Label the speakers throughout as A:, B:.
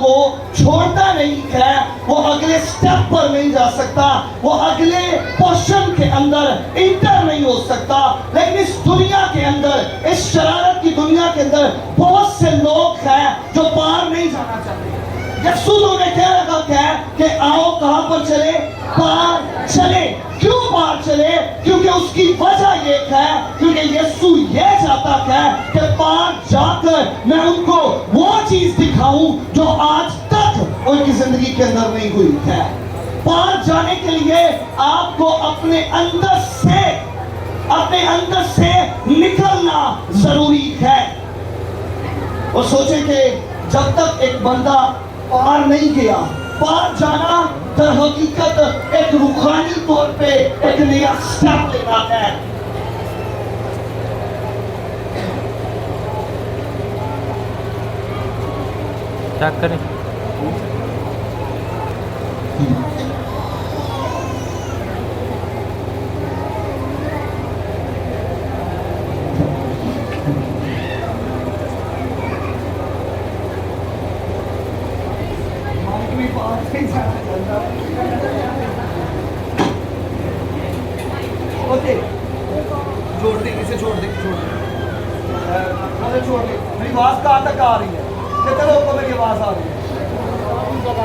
A: को छोड़ता नहीं है, वो अगले स्टेप पर नहीं जा सकता, वो अगले पोर्शन के अंदर इंटर नहीं हो सकता। लेकिन इस दुनिया के अंदर, इस शरारत की दुनिया के अंदर बहुत से लोग हैं जो पार नहीं जाना चाहते। यीशु ने क्या लगा कि आओ कहां पर चले? पार चले। क्यों पार चले? क्योंकि उसकी वजह ये है, क्योंकि यीशु ये चाहता है कि पार जाकर मैं उनको वो चीज दिखाऊं जो आज तक उनकी जिंदगी के अंदर नहीं हुई है। पार जाने के लिए आपको अपने अंदर से निकलना जरूरी है। और सोचे कि जब तक एक बंदा पार नहीं गया, पार जाना दर हकीकत एक रूहानी तौर पे एक नया स्टेप लेना है।
B: क्या करें?
A: ओके, छोड़ दे, इसे छोड़ दे, छोड़ दे। मेरी आवाज कहाँ तक आ रही है? कितने लोगों को मेरी आवाज आ रही है?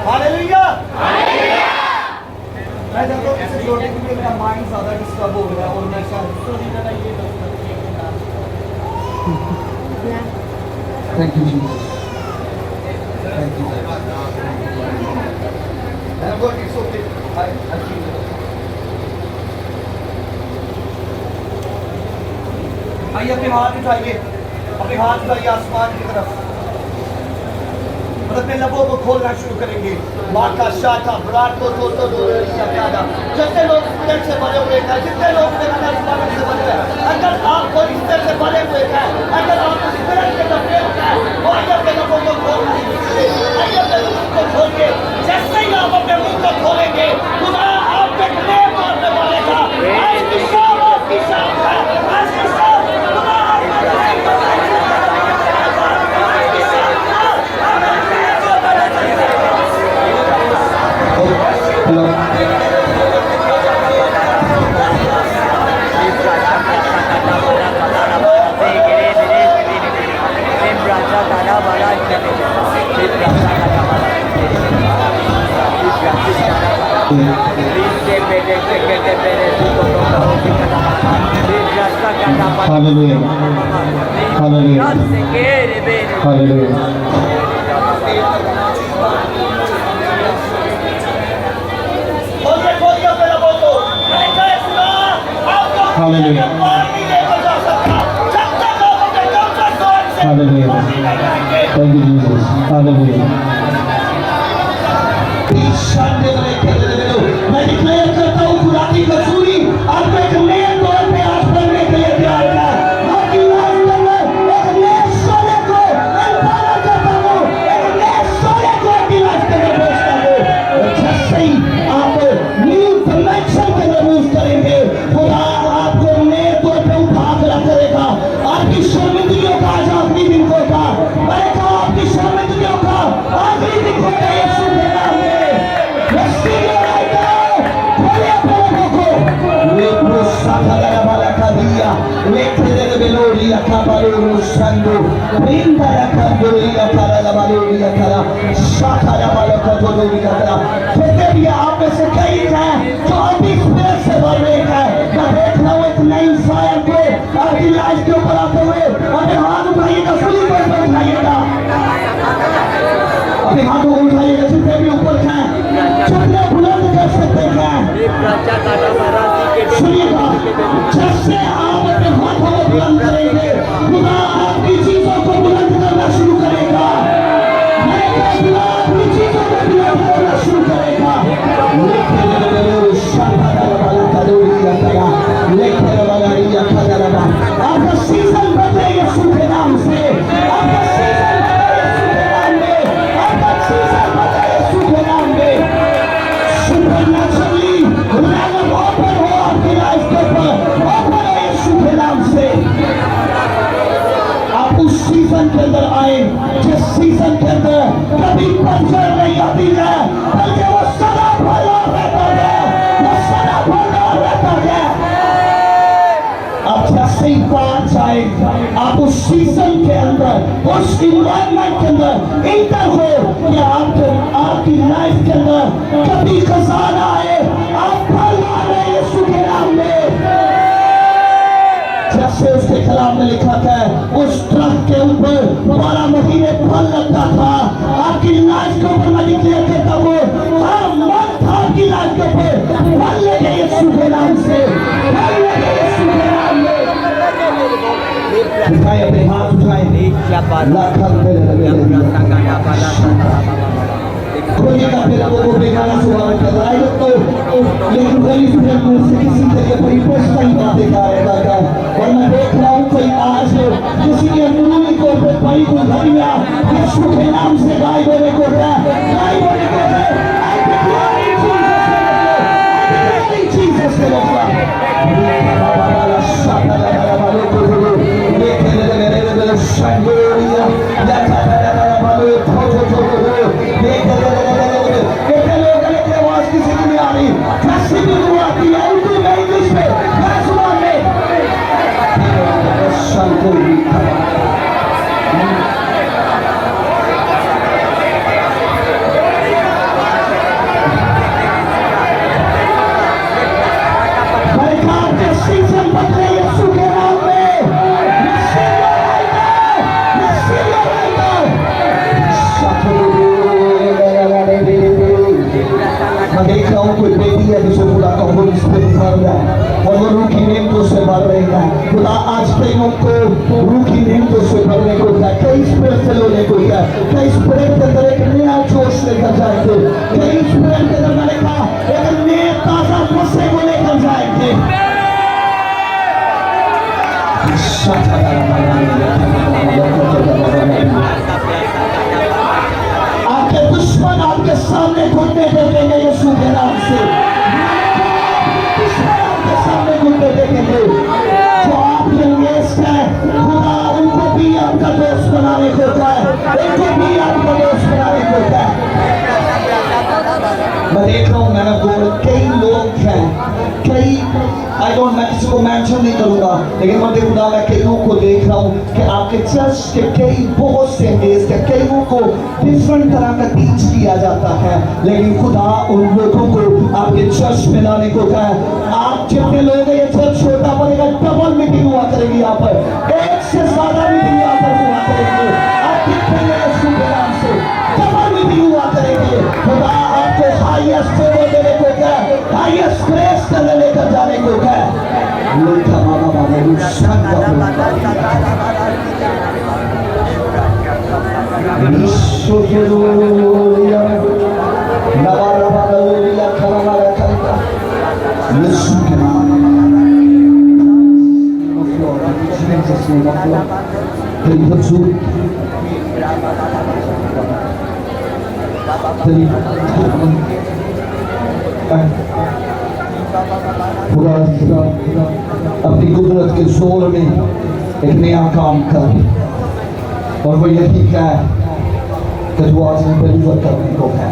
A: हालेलुया। मैं चाहता हूँ इसे छोड़ दे क्योंकि मेरा माइंड ज्यादा डिस्टर्ब हो गया और मैं thank you ji, thank you. It's okay. I feel it. आइए अपने हाथ उठाइए, अपने हाथ उठाइए आसमान की तरफ। अपने लबों को खोलना शुरू करेंगे। माँ का शाखा विराट को तो जैसे लोग स्पिरिट से भरे हुए हैं, जितने लोग से भरे हुए हैं, अगर आप कोई स्पिरिट से भरे हुए हैं, अगर आप स्पिरिट के लबे हैं, वो आइए अपने लबों को खोलना शुरू करेंगे। आइए अपने मुंह को खोलिए। जैसे ही आप अपने मुंह को खोलेंगे, खुदा आप पे क्लेम मारने वाले का आज की शाम आपकी शाम है। आज की शाम
C: Hallelujah. Hallelujah. Hallelujah. Hallelujah. Hallelujah. Thank you, Jesus. Hallelujah.
A: मैं डिक्लेयर करता हूँ खुदा की कसूरी आपको एक नए तौर पे आज बढ़ने के लिए तैयार है। आपकी लाइफ में मैं एक नए सोने को एम्पावर करता हूँ, एक नए सोने को आपकी लाइफ के अंदर भेजता हूँ। और जैसे ही आप न्यू डायमेंशन के अंदर मूव करेंगे, खुदा आपको नए तौर पे उठा कर करेगा। आपकी शर्मिंदगियों का आज आखिरी दिन होगा। मैंने कहा आपकी शर्मिंदगियों का आखिरी दिन होगा यीशु के नाम में। आप में से कई हैं जो अभी स्पिरिट से भर रहे हैं। मैं देख रहा हूँ एक नई फायर को आपकी लाइफ के ऊपर आते हुए। अपने हाथ उठाइएगा, फुली पर उठाइएगा, अपने हाथों को उठाइएगा जितने भी ऊपर हैं, जितने बुलंद कर सकते हैं। सुनिएगा, जैसे आप अपने हाथों को बुलंद करेंगे, खुदा आपकी चीजों को बुलंद करना शुरू करेगा। खुदा आपकी चीजों को बुलंद करना शुरू करेगा। आपका सीजन बदले यीशु के नाम से। आपका सीजन बदले यीशु के नाम में। आपका सीजन बदले यीशु के नाम में। सुपरनैचुरली लेवल ओपन हो आपकी लाइफ के ऊपर। ओपन है यीशु जाए, आप उस सीजन के अंदर, उस इन्वायरमेंट के अंदर इंटर हो कि आपकी लाइफ के अंदर कभी खजाना आए, आप फल आ रहे यीशु के नाम में। जैसे उसके कलाम में लिखा था, उस ट्रक के ऊपर 12 महीने फल लगता था, आपकी लाइफ के ऊपर मैं डिक्लेयर करता हूँ, हर मंथ आपकी लाइफ के ऊपर फल लगे यीशु के नाम से, फल लगे यीशु के नाम में। उठाए अपने हाथ उठाए, खोलिएगा फिर आपको बेगाना सुबह कर रहा है तो, लेकिन कोई फिर मुझसे किसी तरह परिपोष नहीं बात देखा है। और मैं देख रहा हूँ कोई आज किसी के मुंह को बड़ी कोई घड़िया यीशु के नाम से गायब होने को है, गायब होने को है। Jesus से लगता देख रहा हूँ कोई बेटी है जिसे खुदा का होली स्पिरिट भर रहा है और वो रूह की नेमतों से भर रही है। खुदा आज कईयों को रूह की नेमतों से भरने को है, कई स्पिरिट से लोने को है, कई स्पिरिट के अंदर एक नया जोश लेकर जाएंगे, कई स्पिरिट के अंदर मैंने कहा एक नए ताजा मसे को लेकर जाएंगे। आपके दुश्मन आपके सामने घुटने टेकेंगे यीशु के नाम से, दुश्मन आपके सामने घुटने टेकेंगे। जो आपके अंगेस्ट है, खुदा उनको भी आपका दोस्त बनाने को है, उनको भी आपका दोस्त बनाने को है। मैं देख रहा हूँ, मैंने कई लोग हैं, कई मैं किसी को मेंशन नहीं करूंगा, लेकिन मैं खुदा मैं कई लोगों को देख रहा हूँ कि आपके चर्च के कई बहुत से अंगेस्ट है, कईयों को डिफरेंट तरह का टीच किया जाता है, लेकिन खुदा उन लोगों को आपके चर्च में लाने को है। आप जितने लोग हैं, ये चर्च छोटा पड़ेगा, डबल मीटिंग हुआ करेगी यहाँ पर, एक से ज्यादा मीटिंग यहाँ पर हुआ करेगी। आप दिखेंगे यीशु के नाम से, डबल मीटिंग हुआ करेगी। खुदा आपको हाईएस्ट फेवर देने को है, हाईएस्ट ग्रेस करने लेकर जाने को है। अपनी कुदरत के जोर में एक नया काम कर, और वो यही है कि वो आज में बिलीवर करने को है।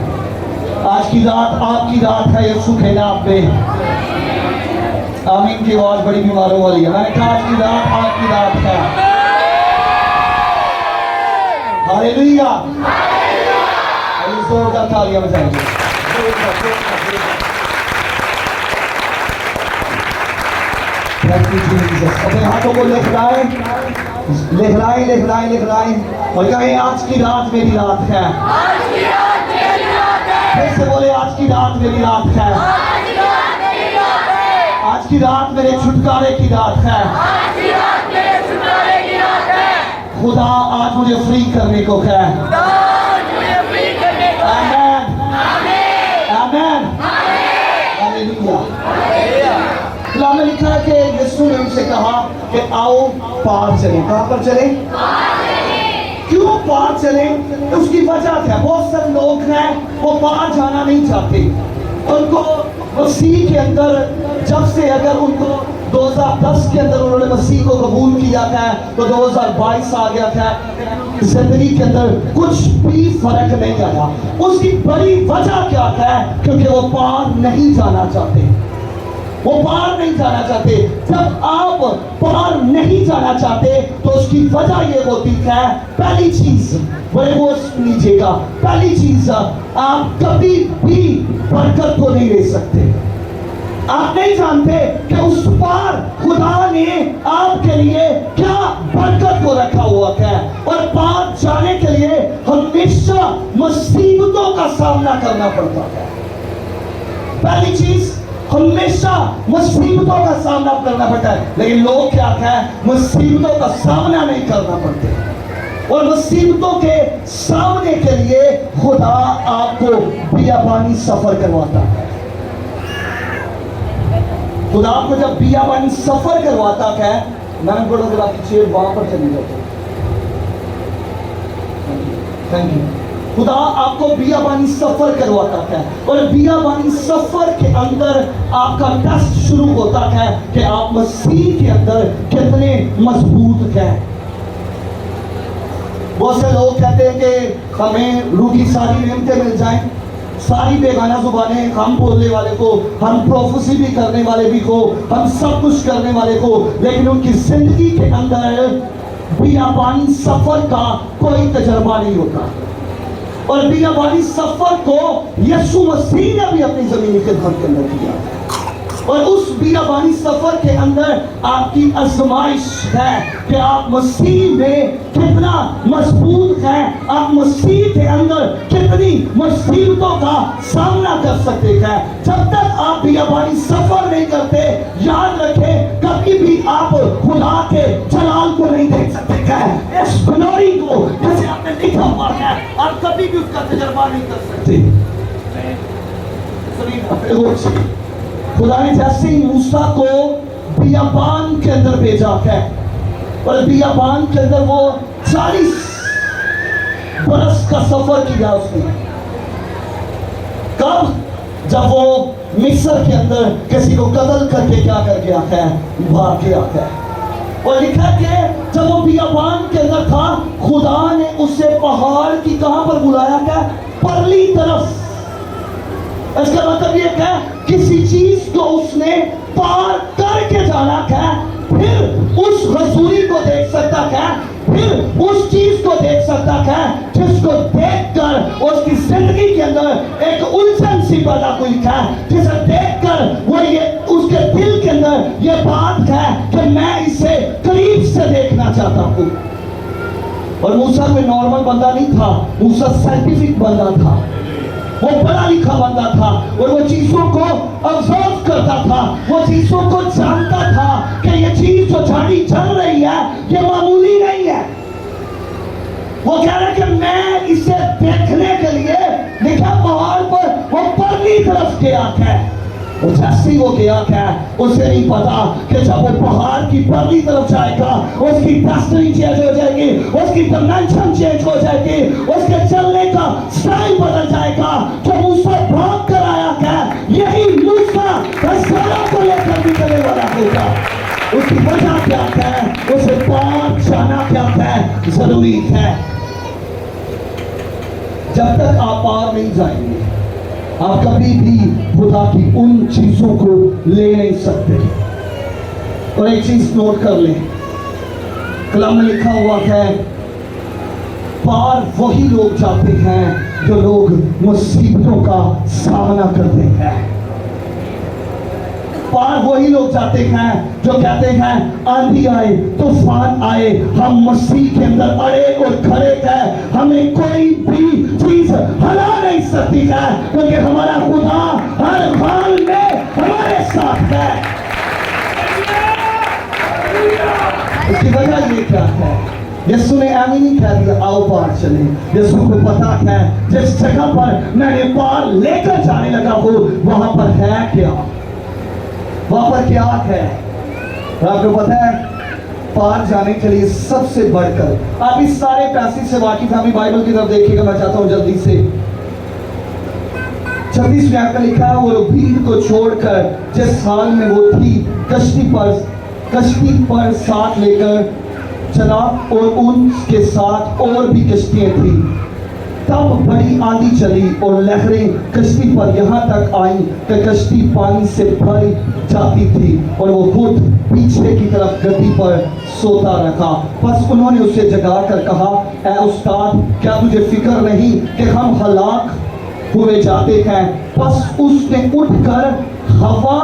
A: आज की रात आपकी रात है यीशु के नाम पे। आमीन की आवाज बड़ी बीमारों वाली है। मैंने कहा आज की रात आपकी रात है। हालेलुया, जोरदार तालियां बजाएंगे। अपने हाथों को लिखलाएं, लिखलाएं, लिखलाएं, लिखलाएं और कहें आज की रात मेरी रात है। फिर से बोले आज की रात मेरी रात है। आज की रात मेरे छुटकारे की रात है। खुदा आज मुझे फ्री करने को है। आमीन, आमीन, हालेलुया। में लिखा है कि यीशु ने उनसे कहा कि आओ पार चले। कहां पर चले? क्यों पार चले? उसकी वजह क्या? बहुत सारे लोग हैं वो पार जाना नहीं चाहते। उनको मसीह के अंदर जब से अगर उनको 2010 के अंदर उन्होंने मसीह को कबूल किया था तो 2022 आ गया था, जिंदगी के अंदर कुछ भी फर्क नहीं आया। उसकी बड़ी वजह क्या है? क्योंकि वो पार नहीं जाना चाहते। वो पार नहीं जाना चाहते। जब आप पार नहीं जाना चाहते तो उसकी वजह ये होती है, पहली चीज बड़े वो लीजिएगा, पहली चीज आप कभी भी बरकत को नहीं ले सकते। आप नहीं जानते कि उस पार खुदा ने आपके लिए क्या बरकत को रखा हुआ है। और पार जाने के लिए हमेशा मुसीबतों का सामना करना पड़ता है। पहली चीज, हमेशा मुसीबतों का सामना करना पड़ता है। लेकिन लोग क्या है, मुसीबतों का सामना नहीं करना पड़ते। और मुसीबतों के सामने के लिए खुदा आपको बियाबानी सफर करवाता है। खुदा आपको जब बियाबानी सफर करवाता है, मैंने बोला अगर आपकी चेयर वहां पर चली जाती। Thank you. खुदा आपको बियाबानी सफर करवाता है और बियाबानी सफर के अंदर आपका टेस्ट शुरू होता है कि आप मसीह के अंदर कितने मजबूत हैं। बहुत से लोग कहते हैं कि हमें रूह की सारी नेमतें मिल जाएं, सारी बेगाना जुबानें, हम बोलने वाले को, हम प्रोफेसी भी करने वाले भी को, हम सब कुछ करने वाले को, लेकिन उनकी जिंदगी के अंदर बियाबानी सफर का कोई तजर्बा नहीं होता। और बियाबानी सफर को यीशु मसीह ने भी अपनी जमीनी खिदमत के अंदर किया। और उस बियाबानी सफर के अंदर आपकी आजमाइश है कि आप मसीह में कितना मजबूत हैं, आप मसीह के अंदर कितनी मुसीबतों का सामना कर सकते हैं। जब तक आप बियाबानी सफर नहीं करते, याद रखें कभी भी आप खुदा के जलाल को नहीं देख सकते हैं। इस ग्लोरी को जैसे आपने लिखा हुआ है, आप कभी भी उसका तजर्बा नहीं कर सकते। खुदा ने जैसे ही मूसा को बियाबान के अंदर भेजा है, और बियाबान के अंदर वो 40 बरस का सफर किया उसने। कब? जब वो मिस्र के अंदर किसी को कत्ल करके क्या कर गया है, भाग गया है। और लिखा कि जब वो बियाबान के अंदर था, खुदा ने उसे पहाड़ की कहां पर बुलाया है, परली तरफ। इसका मतलब ये है किसी चीज को उसने पार करके जाना है, फिर उस रसूली को देख सकता है, फिर उस चीज को देख सकता है जिसको देखकर उसकी जिंदगी के अंदर एक उलझन सी पैदा हुई है, जिसे देखकर वो ये उसके दिल के अंदर ये बात है कि मैं इसे करीब से देखना चाहता हूं। और मूसा कोई नॉर्मल बंदा नहीं था, मूसा साइंटिफिक बंदा था, वो पढ़ा लिखा बंदा था, और वो चीजों को ऑब्जर्व करता था, वो चीजों को जानता था कि ये चीज जो झाड़ी चल रही है ये मामूली नहीं है। वो कह रहा कि मैं इसे देखने के लिए लिखा पहाड़ पर वो परली तरफ गया है। वो जैसे ही वो गया है, उसे नहीं पता कि जब वो पहाड़ की परली तरफ जाएगा उसकी डेस्टिनी चेंज हो जाएगी, उसकी डायमेंशन चेंज हो जाएगी, उसके चलने का स्टाइल बदल जाएगा। जो मूसा भाग कर आया है, यही मूसा रसूलों को लेकर भी चलने वाला होगा। उसकी वजह क्या है, उसे पार जाना क्या है, जरूरी है। जब तक आप पार नहीं जाएंगे, आप कभी भी खुदा की उन चीजों को ले नहीं सकते। और एक चीज नोट कर लें, कलम में लिखा हुआ है, पार वही लोग जाते हैं जो लोग मुसीबतों का सामना करते हैं। पार वही लोग जाते हैं जो कहते हैं आंधी आए, तूफान आए, हम मसीह के अंदर अड़े और खड़े हैं, हमें कोई भी चीज हरा नहीं सकती है, क्योंकि हमारा खुदा हर हाल में हमारे साथ है। इसकी वजह ये क्या है, यीशु ने आमीन नहीं कह दिया आओ पार चले। यीशु को पता है जिस जगह पर मैंने पार लेकर जाने लगा हूं वहां पर है क्या, वहां पर क्या है। आपको पता है पार जाने के लिए सबसे बढ़कर, आप इस सारे पैसेज से वाकिफ हैं, बाइबल की तरफ देखिएगा, मैं चाहता हूं जल्दी से। 26 में आपका लिखा है, वो भीड़ को छोड़कर जिस हाल में वो थी कश्ती पर साथ लेकर चला, और उनके साथ और भी कश्तियां थी। तब बड़ी आंधी चली और लहरें कश्ती पर यहाँ तक आई कि कश्ती पानी से भरी जाती थी और वो खुद पीछे की तरफ गद्दी पर सोता रखा। बस उन्होंने उसे जगा कर कहा, ऐ उस्ताद, क्या तुझे फिक्र नहीं कि हम हलाक हुए जाते हैं? बस उसने उठकर हवा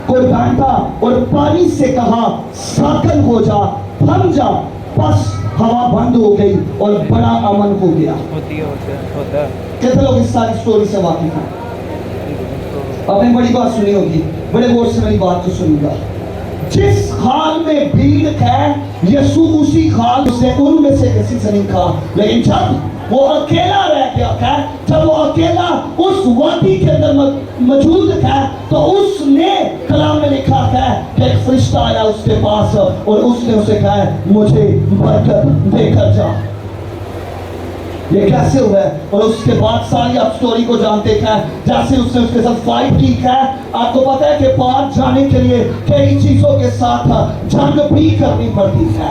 A: को डांटा और पानी से कहा, साकन हो जा, थम जा। बस हवा बंद हो गई और बड़ा अमन हो गया।
B: होता है।
A: कितने लोग इस सारी स्टोरी से वाकिफ हैं? आपने बड़ी बात सुनी होगी, बड़े गौर से मेरी बात को सुनिएगा। जिस हाल में भीड़ है, यीशु उसी हाल से उनमें से किसी से नहीं कहा, लेकिन जब वो अकेला रह गया है, जब वो अकेला उस वादी के अंदर मौजूद है, तो उसने कलाम में लिखा है कि एक फरिश्ता आया उसके पास और उसने उसे कहा, मुझे बरकत देकर जा। ये कैसे हुआ है? और उसके बाद सारी आप स्टोरी को जानते हैं, जैसे उसने उसके साथ फाइट की है। आपको पता है कि पार जाने के लिए कई चीजों के साथ जंग भी करनी पड़ती है,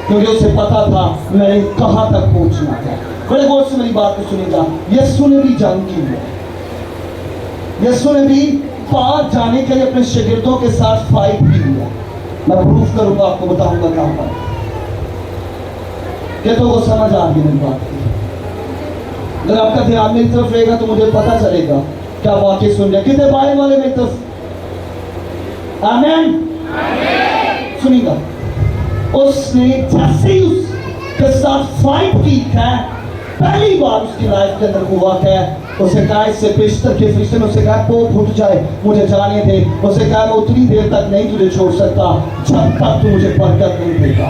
A: क्योंकि उसे पता था मैंने कहां तक पहुंचना है। बड़े गौर से मेरी बात को सुनिएगा। यीशु ने भी जंग की है, यीशु ने भी पार जाने के लिए अपने शागिर्दों के साथ फाइट की है। मैं प्रूफ करूंगा, आपको बताऊंगा कहां पर। क्या तो वो समझ आ गई मेरी बात की? अगर आपका ध्यान मेरी तरफ रहेगा तो मुझे पता चलेगा क्या वाकई सुन रहे। कितने बाइबल वाले मेरी तरफ? आमीन। सुनिएगा, उसने जैसे ही उसके साथ फाइट की है, पहली बार उसकी लाइफ के अंदर हुआ है, उसे कहा, इससे बेशतर के फरिश्ते ने उसे कहा, पोप उठ जाए, मुझे जाने दे। उसे कहा, मैं उतनी देर तक नहीं तुझे छोड़ सकता जब तक तू मुझे बरकत नहीं देगा।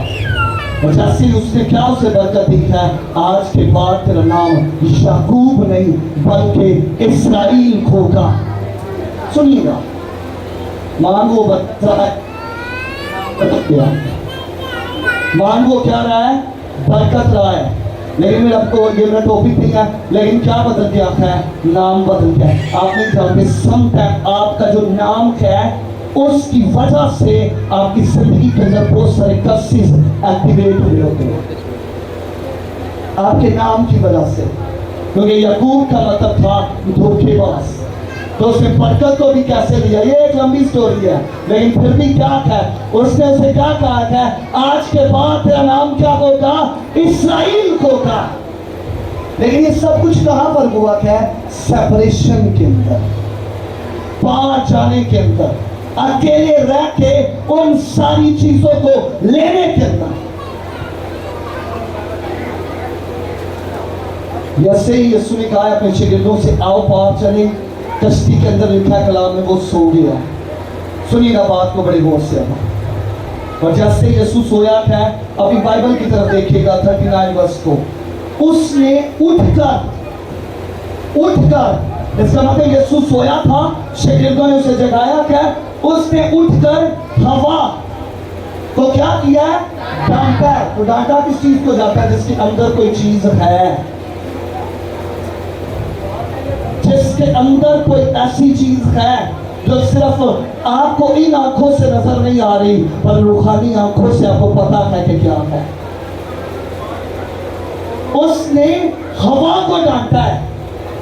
A: और जैसे ही उसने क्या उसे बरकत दी है, आज के बाद तेरा नाम याकूब नहीं बल्कि इस्राइल होगा। सुनिएगा, मांगो बरकत रहा है, मांगो क्या रहा है? बरकत रहा है। लेकिन मेरा आपको ये मेरा टॉपिक नहीं है, लेकिन क्या बदल गया है? नाम बदल गया है। आप नहीं जानते, समटाइम आपका जो नाम है उसकी वजह से आपकी जिंदगी के अंदर बहुत सारे कर्सेस एक्टिवेट हुए होते हैं, आपके नाम की वजह से। क्योंकि याकूब का मतलब था धोखेबाज, तो उसने बरकत को भी कैसे दिया, ये एक लंबी स्टोरी है। लेकिन फिर भी क्या है, उसने उसे क्या कहा है? आज के बाद तेरा नाम क्या होगा? इस्राइल होगा। लेकिन ये सब कुछ कहां पर हुआ है? सेपरेशन के अंदर, पार जाने के अंदर, अकेले रह के उन सारी चीजों को लेने के अंदर। जैसे ही यीशु ने कहा अपने शागिर्दों से, आओ पार चले, कश्ती के अंदर लिखा है कलाम में, वो सो गया। सुनिएगा बात को बड़े गौर से अब। और जैसे यीशु सोया है, अभी बाइबल की तरफ देखिएगा 39 वर्ष को, उसने उठकर, इसका मतलब यीशु सोया था, शागिर्दों ने उसे जगाया क्या? उसने उठकर हवा को क्या किया? डांटा। तो डांटा किस चीज को जाता है? जिसके अंदर कोई चीज है, जिसके अंदर कोई ऐसी चीज है जो सिर्फ आपको इन आंखों से नजर नहीं आ रही, पर रूहानी आंखों से आपको पता है कि क्या है। उसने हवा को डांटा है,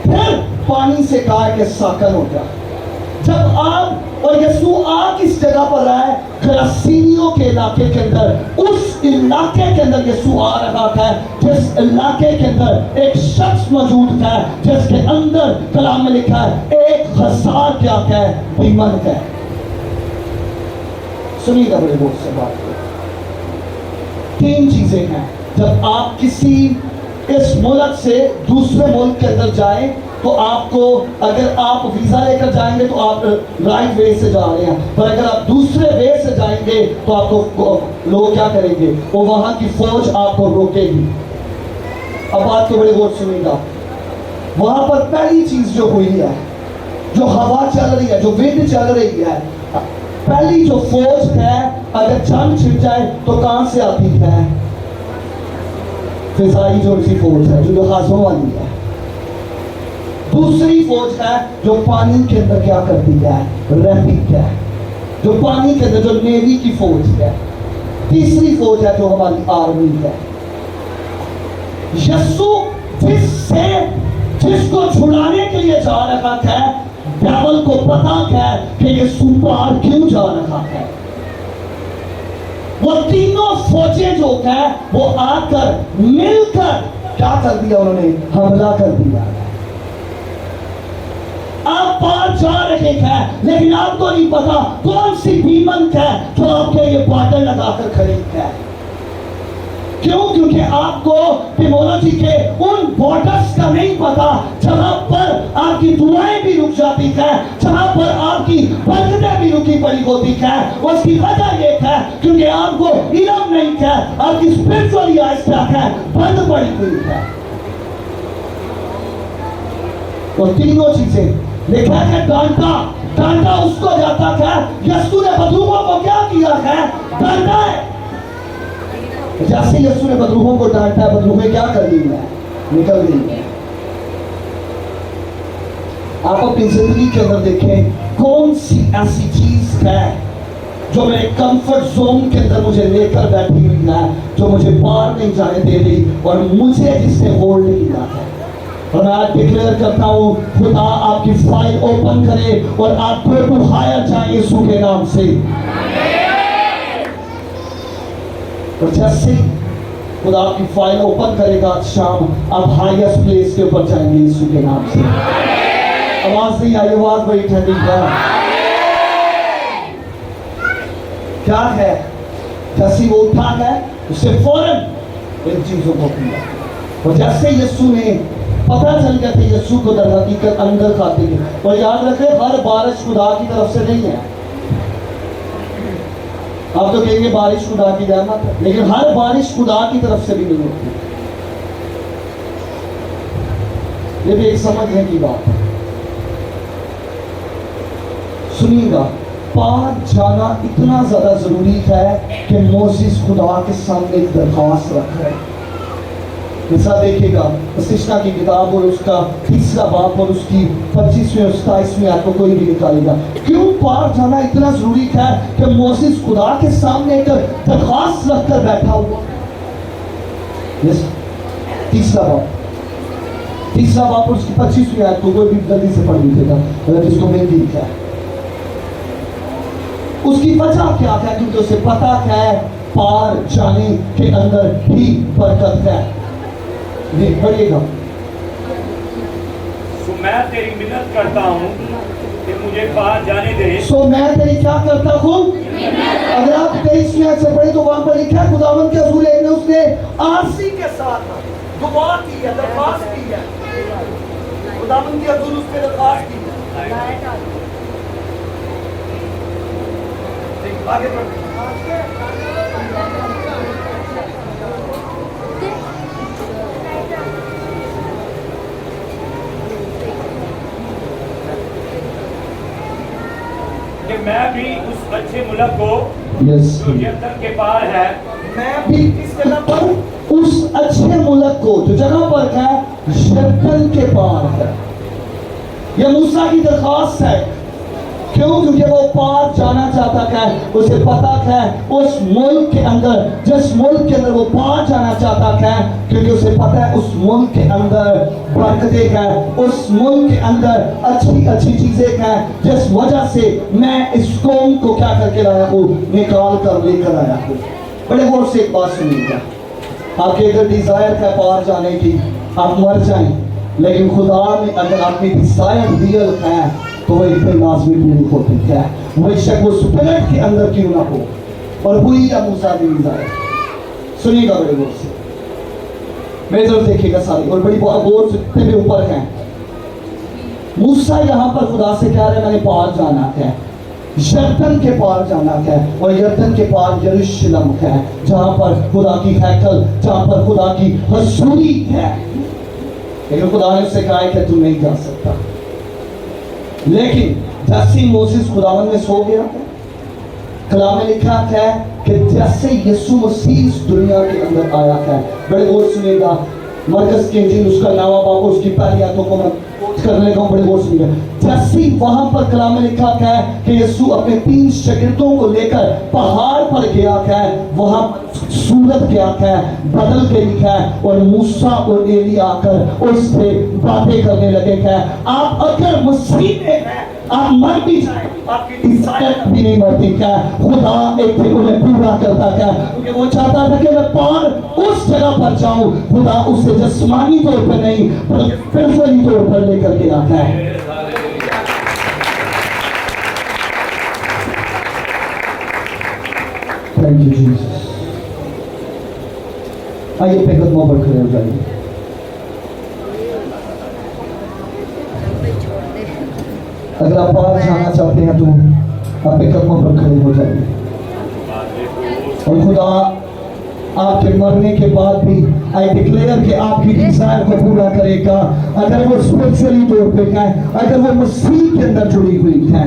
A: फिर पानी से कहा कि साकन हो जा। जब आप और यीशु आप इस जगह पर रहा है, गरासीनियों के इलाके के अंदर, उस इलाके के अंदर यीशु आ रहा था, जिस इलाके के अंदर एक शख्स मौजूद था जिसके अंदर कलाम में लिखा है 1000 क्या है? बीमार है। सुनिएगा बड़े गौर से बात को। 3 चीजें हैं जब आप किसी इस मुल्क से दूसरे मुल्क के अंदर जाएं, तो आपको, अगर आप वीजा लेकर जाएंगे तो आप राइट वे से जा रहे हैं, पर अगर आप दूसरे वे से जाएंगे तो आपको लोग क्या करेंगे? वो वहां की फौज आपको रोकेगी। अब बात को बड़े गौर सुनिएगा। वहां पर पहली चीज जो हुई है, जो हवा चल रही है, जो विंड चल रही है, पहली जो फौज है, अगर जंग छिड़ जाए तो कहां से आती है? फिजाई जो सी फौज है, जो जहाजों वाली है। दूसरी फौज है जो पानी के अंदर क्या करती है? रहती है, जो पानी के अंदर, जो नेवी की फौज है। तीसरी फौज है जो हमारी आर्मी है। यीशु जिसको छुड़ाने के लिए जा रहा है, डेविल को पता है कि यीशु पार क्यों जा रहा है। वो तीनों फौजें जो है वो आकर मिलकर क्या कर दिया, उन्होंने हमला कर दिया। आप पार जा रहे हैं लेकिन आपको नहीं पता कौन सी डीमन है जो आपके ये बॉर्डर लगाकर खड़ी है। क्यों? क्योंकि आपको टिमोलॉजी के उन बॉर्डर्स का नहीं पता जहां पर आपकी दुआएं भी रुक जाती है, जहां पर आपकी बरकतें भी रुकी पड़ी होती है। उसकी वजह यह है क्योंकि आपको इल्म नहीं है, आपकी स्पिरिचुअल आइज क्या है, बंद पड़ी हुई है। तो तीनों चीजें लिखा है, डांटा उसको जाता है। यीशु ने बदरूहों को क्या किया है? डांटा है। जैसे यीशु ने बदरूहों को डांटा, बदरूहें क्या कर दी है? निकल गई है। आप अपनी जिंदगी के अंदर देखें, कौन सी ऐसी चीज है जो मेरे कंफर्ट जोन के अंदर मुझे लेकर बैठी हुई है, जो मुझे पार नहीं जाने दे रही और मुझे जिसने होल्ड किया है। और मैं आज डिक्लेयर करता हूं, खुदा आपकी फाइल ओपन करे और आप को हायर जाए यीशु के नाम से। और जैसे खुदा आपकी फाइल ओपन करेगा आज शाम, आप हाईएस्ट प्लेस के ऊपर जाएंगे यीशु के नाम से। आवाज नहीं आई, आवाज बड़ी ठंडी है। क्या है? जैसे वो उठा है उससे फौरन इन चीजों को किया। और जैसे यीशु ने पता चल गया था यीशु को दर हकीकत अंदर खाते हैं। और याद रखें, हर बारिश खुदा की तरफ से नहीं है। आप तो कहेंगे बारिश खुदा की रहमत है, लेकिन हर बारिश खुदा की तरफ से भी नहीं होती। ये भी एक समझने की बात है। सुनिएगा, पार जाना इतना ज्यादा जरूरी है कि मोसेस खुदा के सामने एक दरख्वास्त रख रहे हैं। जैसा देखिएगा प्रतिष्ठा की किताब और उसका 3रा बाब और उसकी 25वीं और 27वीं आयत को कोई भी निकालेगा। क्यों पार जाना इतना जरूरी है कि मोसेस खुदा के सामने एक दरख्वास्त रखकर बैठा हुआ। यस, 3रा बाब और उसकी 25वीं आयत को कोई भी जल्दी से पढ़ लीजिएगा अगर जिसको मैं ठीक है। उसकी वजह क्या है? क्योंकि उसे पता है पार जाने के अंदर ही बरकत है। पढ़िएगा।
D: सो मैं तेरी मिन्नत करता हूँ कि मुझे पार जाने दे।
A: सो मैं तेरी क्या करता हूँ? अगर आप 23वीं आयत से पढ़े तो वहां पर लिखा है, खुदावंद के रसूल ने उसने आरसी के साथ दुआ की है, दरख्वास्त की है। खुदावंद के रसूल उसने दरख्वास्त की है। आगे बढ़।
D: कि मैं भी उस अच्छे मुल्क को जो यरदन के पार है,
A: मैं भी किस जगह पर? उस अच्छे मुल्क को जो जगह पर है यरदन के पार है। यह मूसा की दरख्वास्त है। क्यों? क्योंकि वो पार जाना चाहता है। उसे पता है उस मुल्क के अंदर, जिस मुल्क के अंदर वो पार जाना चाहता है, क्योंकि उसे पता है उस मुल्क के अंदर बरकतें हैं, उस मुल्क के अंदर अच्छी अच्छी चीजें हैं, जिस वजह से मैं इस कौम को क्या करके लाया हूँ? निकाल कर लेकर आया हूँ। बड़े गौर से एक बात सुनिएगा, आपके अगर डिजायर है पार जाने की, आप मर जाएं, लेकिन खुदा ने अगर आपकी डिजायर रियल है तो वह इतने लाजमी पूरी होती है। बेशक वो स्पिरिट के अंदर क्यों ना हो, और हुई या मूसा की डिजायर। सुनिएगा बड़े गौर से, मेरे तरफ देखिएगा सारी, और बड़ी गौर से भी ऊपर है। मूसा यहाँ पर खुदा से कह रहे मैंने पार जाना है, यरदन के पार जाना है, और यरदन के पार यरूशलेम है, जहाँ पर खुदा की हैकल, जहाँ पर खुदा की हजूरी है। लेकिन खुदा ने उससे कहा कि तू नहीं जा सकता। लेकिन जैसे मोसेस खुदावन में सो गया, कलाम में लिखा है कि जैसे यीशु मसीह इस दुनिया के अंदर आया है, बड़े गौर सुनिएगा, मरकज की इंजील उसका 9वां बाब उसकी पहली आयतों को मैं कोट करने का बड़े गौर सुनिएगा। जैसी वहां पर कलाम में लिखा है कि यीशु अपने 3 शागिर्दों को लेकर पहाड़ पर गया है, वहां सूरत गया है, बदल के लिखा है और मूसा और एलिया आकर उस पे बातें करने लगे हैं। आप अगर मसीह में हैं, आप मर भी जाए, आपकी इज्जत भी नहीं मरती क्या? खुदा एक दिन उन्हें पूरा करता क्या? क्योंकि वो चाहता था कि मैं पार उस जगह पर जाऊं। खुदा उसे जिस्मानी तौर पर नहीं बल्कि फिजिकली तौर पर लेकर के आता है। Thank you Jesus. आइए अपने कदमों पर खड़े हो जाइए। अगर आप बाहर जाना चाहते हैं तो अपने कदमों पर खड़े हो जाइए। और खुदा आपके मरने के बाद भी आई डिक्लेयर कि आपकी डिजायर को पूरा करेगा। अगर वो स्पिरिचुअली तौर पे है, अगर वो मसीह के अंदर जुड़ी हुई है,